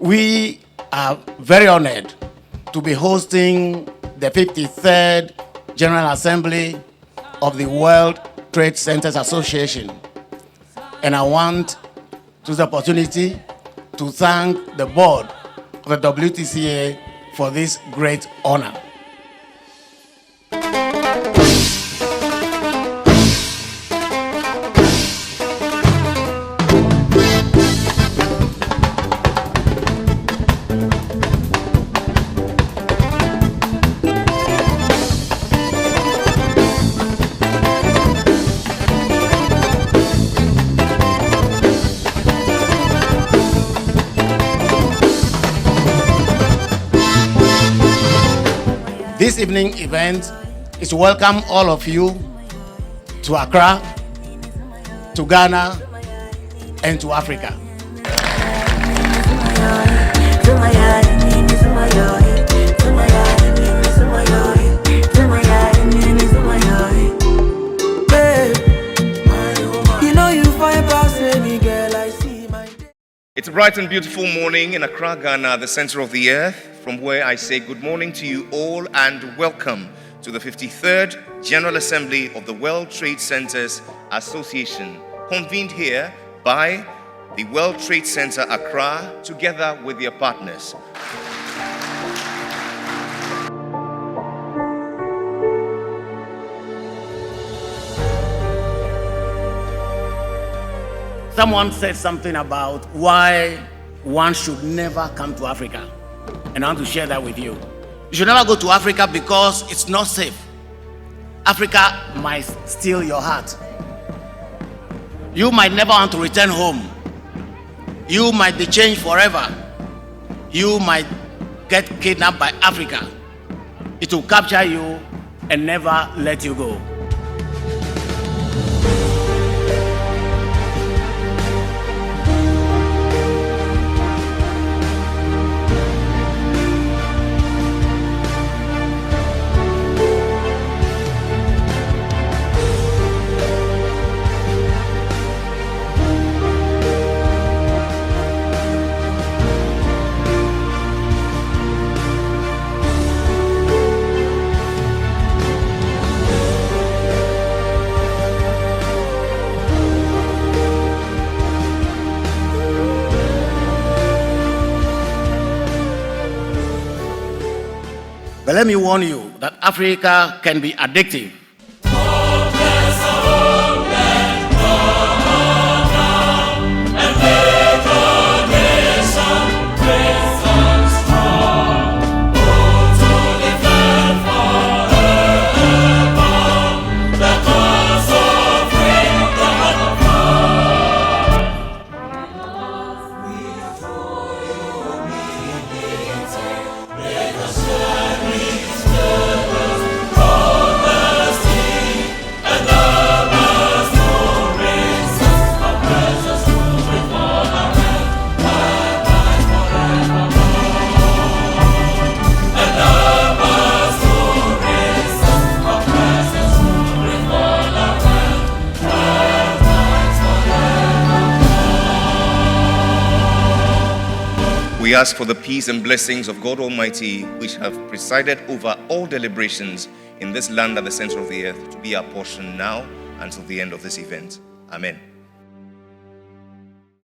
We are very honored to be hosting the 53rd General Assembly of the World Trade Centers Association. And I want to use the opportunity to thank the board of the WTCA for this great honor. This evening event is to welcome all of you to Accra, to Ghana, and to Africa. It's a bright and beautiful morning in Accra, Ghana, the center of the earth, from where I say good morning to you all and welcome to the 53rd General Assembly of the World Trade Centers Association, convened here by the World Trade Center Accra together with their partners. Someone said something about why one should never come to Africa. And I want to share that with you. You should never go to Africa because it's not safe. Africa might steal your heart. You might never want to return home. You might be changed forever. You might get kidnapped by Africa. It will capture you and never let you go. But let me warn you that Africa can be addictive. We ask for the peace and blessings of God Almighty, which have presided over all deliberations in this land at the center of the earth, to be our portion now until the end of this event. Amen.